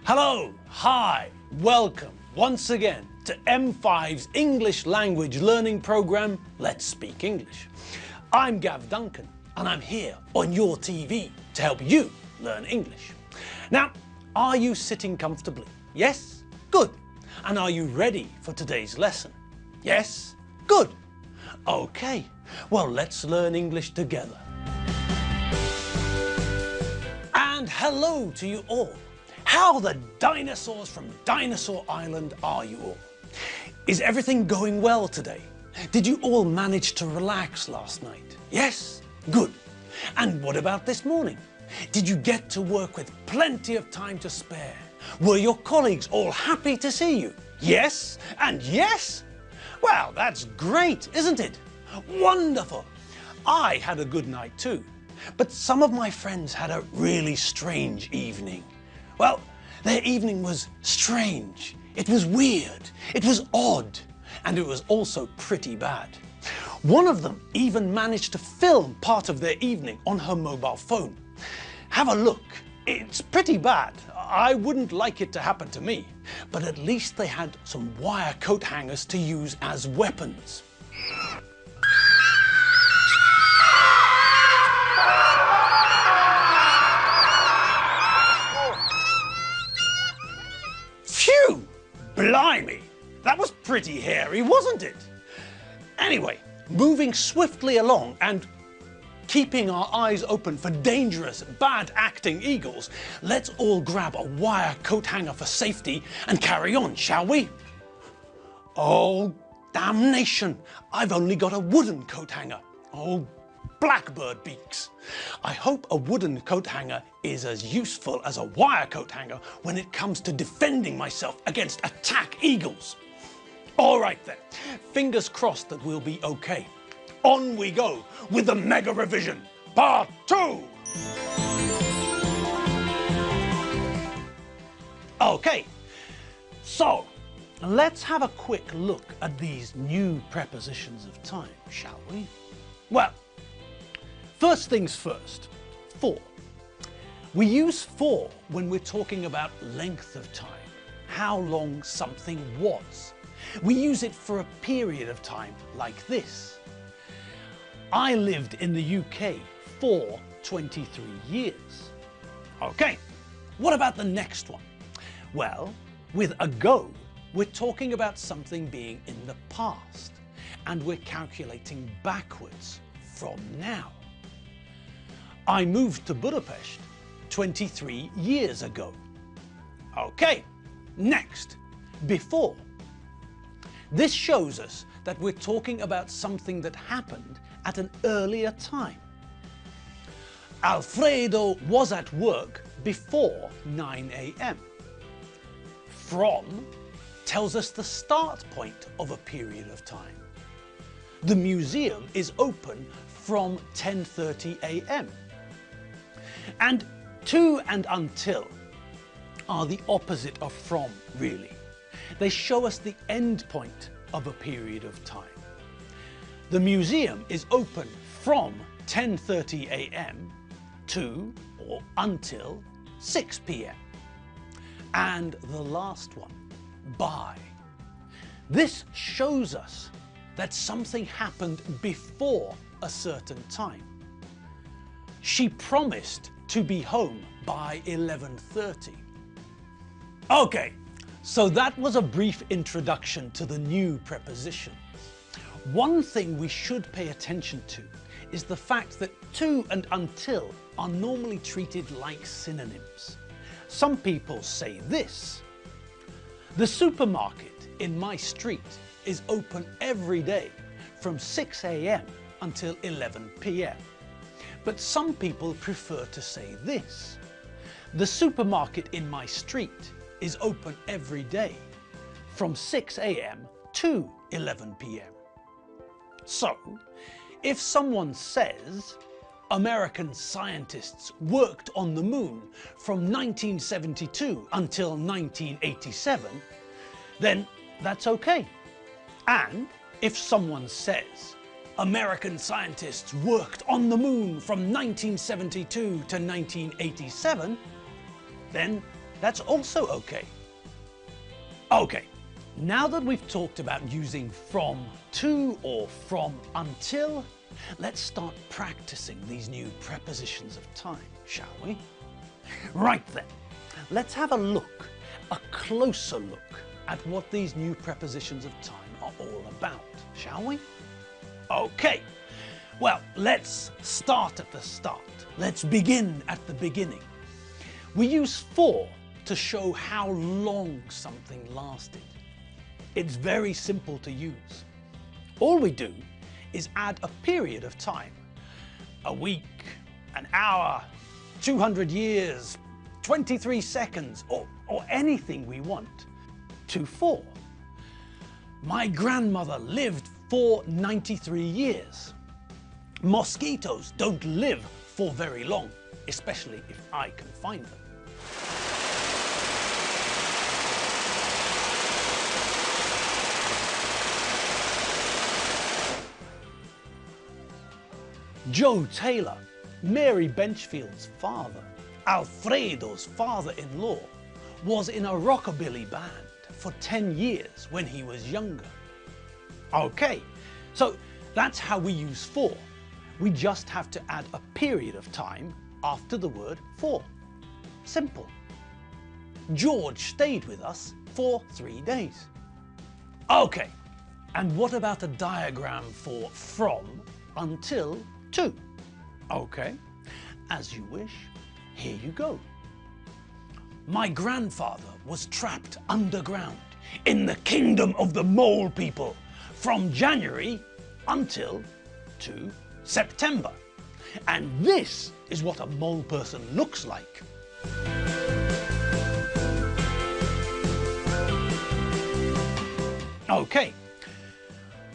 Hello, hi, welcome once again to M5's English language learning program, Let's Speak English. I'm Gav Duncan and I'm here on your TV to help you learn English. Now, are you sitting comfortably? Yes? Good. And are you ready for today's lesson? Yes? Good. Okay, well, let's learn English together. And hello to you all. How the dinosaurs from Dinosaur Island are you all? Is everything going well today? Did you all manage to relax last night? Yes? Good. And what about this morning? Did you get to work with plenty of time to spare? Were your colleagues all happy to see you? Yes? And yes? Well, that's great, isn't it? Wonderful. I had a good night too, but some of my friends had a really strange evening. Well, their evening was strange, it was weird, it was odd, and it was also pretty bad. One of them even managed to film part of their evening on her mobile phone. Have a look, it's pretty bad. I wouldn't like it to happen to me, but at least they had some wire coat hangers to use as weapons. Phew! Blimey! That was pretty hairy, wasn't it? Anyway, moving swiftly along and keeping our eyes open for dangerous, bad-acting eagles, let's all grab a wire coat hanger for safety and carry on, shall we? Oh, damnation! I've only got a wooden coat hanger. Oh, blackbird beaks. I hope a wooden coat hanger is as useful as a wire coat hanger when it comes to defending myself against attack eagles. All right then, fingers crossed that we'll be okay. On we go with the Mega Revision Part 2! Okay, so let's have a quick look at these new prepositions of time, shall we? Well, first things first, for. We use for when we're talking about length of time, how long something was. We use it for a period of time like this. I lived in the UK for 23 years. Okay, what about the next one? Well, with ago, we're talking about something being in the past, and we're calculating backwards from now. I moved to Budapest 23 years ago. Okay, next, before. This shows us that we're talking about something that happened at an earlier time. Alfredo was at work before 9 a.m. From tells us the start point of a period of time. The museum is open from 10:30 a.m. And to and until are the opposite of from, really. They show us the end point of a period of time. The museum is open from 10:30 a.m. to or until 6 p.m. And the last one, by. This shows us that something happened before a certain time. She promised to be home by 11:30. Okay, so that was a brief introduction to the new prepositions. One thing we should pay attention to is the fact that to and until are normally treated like synonyms. Some people say this: the supermarket in my street is open every day from 6 a.m. until 11 p.m. But some people prefer to say this: the supermarket in my street is open every day from 6 a.m. to 11 p.m. So, if someone says, American scientists worked on the moon from 1972 until 1987, then that's okay. And if someone says, American scientists worked on the moon from 1972 to 1987, then That's also okay. Okay, now that we've talked about using from to or from until, let's start practicing these new prepositions of time, shall we? Right then, let's have a look, a closer look at what these new prepositions of time are all about, shall we? Okay, well, let's start at the start. Let's begin at the beginning. We use for to show how long something lasted. It's very simple to use. All we do is add a period of time, a week, an hour, 200 years, 23 seconds, or anything we want, to for. My grandmother lived for 93 years. Mosquitoes don't live for very long, especially if I can find them. Joe Taylor, Mary Benchfield's father, Alfredo's father-in-law, was in a rockabilly band for 10 years when he was younger. Okay, so that's how we use for. We just have to add a period of time after the word for. Simple. George stayed with us for 3 days. Okay, and what about a diagram for from, until, to? Okay, as you wish. Here you go. My grandfather was trapped underground in the kingdom of the mole people from January until to September. And this is what a mole person looks like. Okay,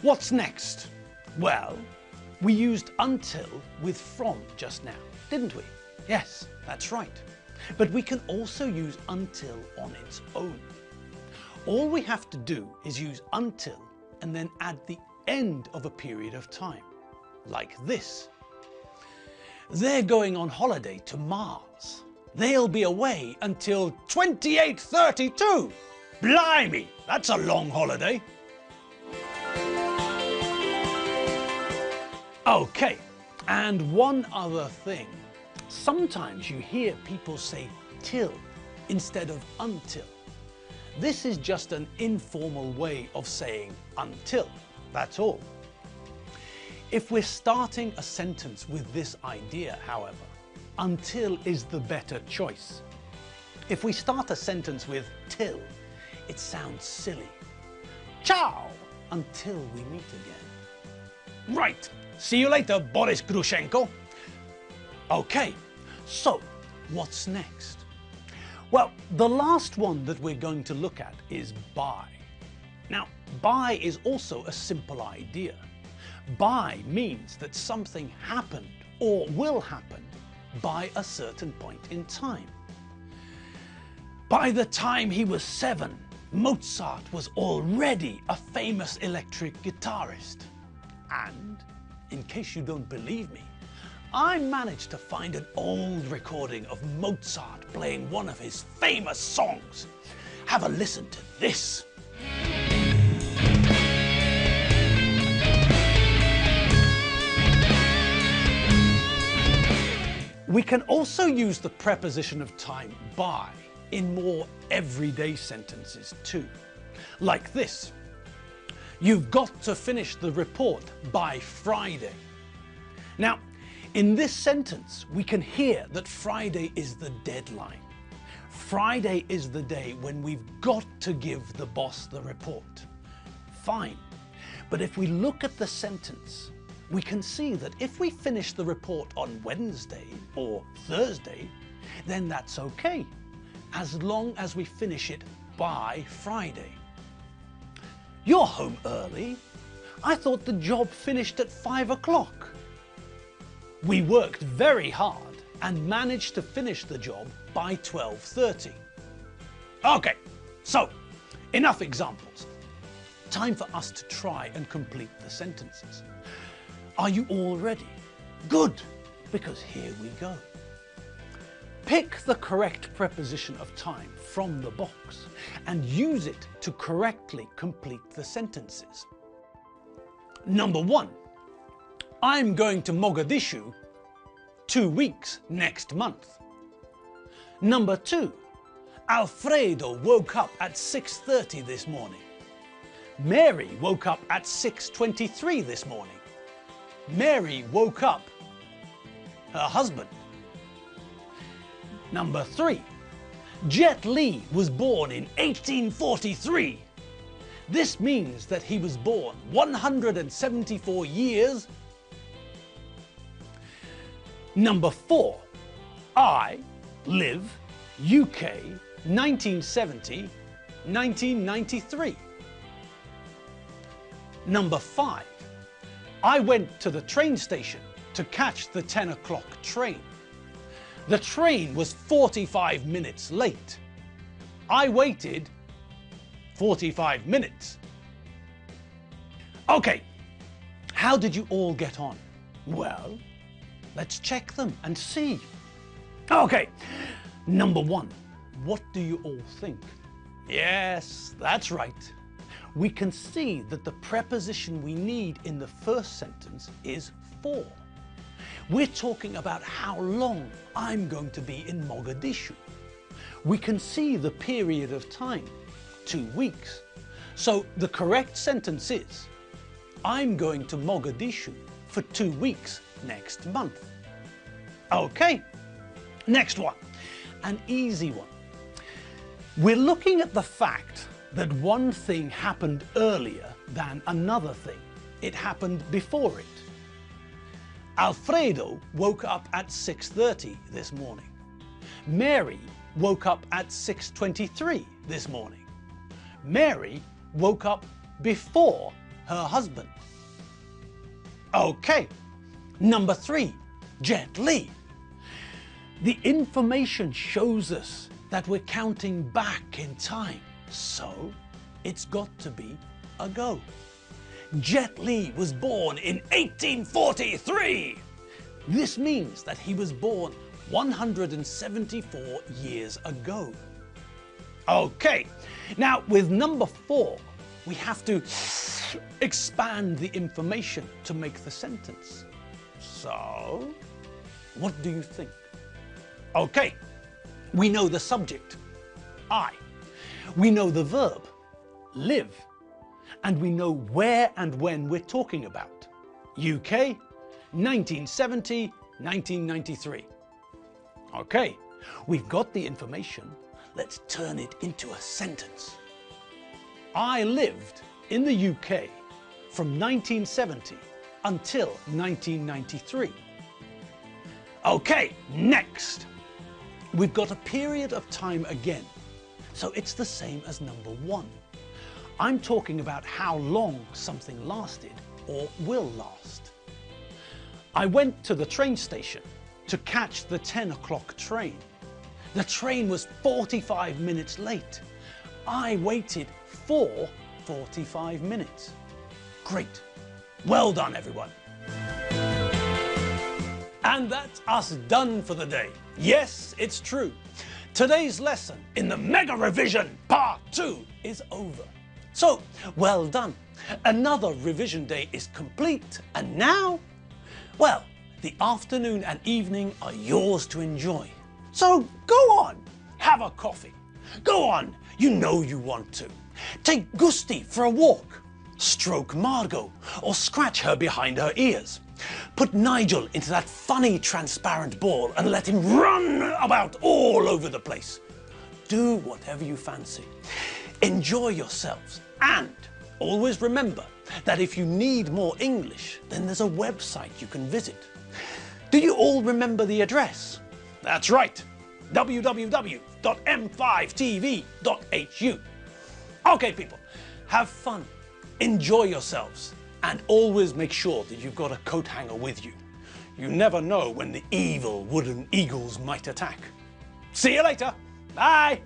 what's next? Well, we used until with from just now, didn't we? Yes, that's right. But we can also use until on its own. All we have to do is use until and then add the end of a period of time, like this. They're going on holiday to Mars. They'll be away until 2832. Blimey, that's a long holiday. Okay, and one other thing. Sometimes you hear people say till instead of until. This is just an informal way of saying until, that's all. If we're starting a sentence with this idea, however, until is the better choice. If we start a sentence with till, it sounds silly. Ciao, until we meet again. Right, see you later, Boris Grushenko. Okay, so what's next? Well, the last one that we're going to look at is by. Now, by is also a simple idea. By means that something happened or will happen by a certain point in time. By the time he was 7, Mozart was already a famous electric guitarist. And, in case you don't believe me, I managed to find an old recording of Mozart playing one of his famous songs. Have a listen to this. We can also use the preposition of time by in more everyday sentences too. Like this. You've got to finish the report by Friday. Now, in this sentence, we can hear that Friday is the deadline. Friday is the day when we've got to give the boss the report. Fine. But if we look at the sentence, we can see that if we finish the report on Wednesday or Thursday, then that's okay, as long as we finish it by Friday. You're home early. I thought the job finished at 5 o'clock. We worked very hard and managed to finish the job by 12:30. Okay, so enough examples. Time for us to try and complete the sentences. Are you all ready? Good, because here we go. Pick the correct preposition of time from the box and use it to correctly complete the sentences. Number 1. I'm going to Mogadishu 2 weeks next month. Number 2. Alfredo woke up at 6:30 this morning. Mary woke up at 6:23 this morning. Mary woke up her husband. Number 3. Jet Li was born in 1843. This means that he was born 174 years. Number 4. I live UK 1970-1993. Number 5. I went to the train station to catch the 10 o'clock train. The train was 45 minutes late. I waited 45 minutes. Okay, how did you all get on? Well, let's check them and see. Okay, number 1, what do you all think? Yes, that's right. We can see that the preposition we need in the first sentence is for. We're talking about how long I'm going to be in Mogadishu. We can see the period of time, 2 weeks. So the correct sentence is, I'm going to Mogadishu for 2 weeks next month. Okay, next one, an easy one. We're looking at the fact that one thing happened earlier than another thing. It happened before it. Alfredo woke up at 6:30 this morning. Mary woke up at 6:23 this morning. Mary woke up before her husband. Okay, number 3, Jet Li. The information shows us that we're counting back in time, so it's got to be ago. Jet Li was born in 1843. This means that he was born 174 years ago. Okay, now with number 4, we have to expand the information to make the sentence. So, what do you think? Okay, we know the subject, I. We know the verb, live. And we know where and when we're talking about. UK, 1970, 1993. Okay, we've got the information. Let's turn it into a sentence. I lived in the UK from 1970 until 1993. Okay, next. We've got a period of time again. So it's the same as number 1. I'm talking about how long something lasted or will last. I went to the train station to catch the 10 o'clock train. The train was 45 minutes late. I waited for 45 minutes. Great. Well done, everyone. And that's us done for the day. Yes, it's true. Today's lesson in the Mega Revision Part 2 is over. So, well done. Another revision day is complete, and now, well, the afternoon and evening are yours to enjoy. So go on, have a coffee. Go on, you know you want to. Take Gusti for a walk. Stroke Margot or scratch her behind her ears. Put Nigel into that funny transparent ball and let him run about all over the place. Do whatever you fancy. Enjoy yourselves, and always remember that if you need more English, then there's a website you can visit. Do you all remember the address? That's right, www.m5tv.hu. Okay people, have fun, enjoy yourselves, and always make sure that you've got a coat hanger with you. You never know when the evil wooden eagles might attack. See you later, bye!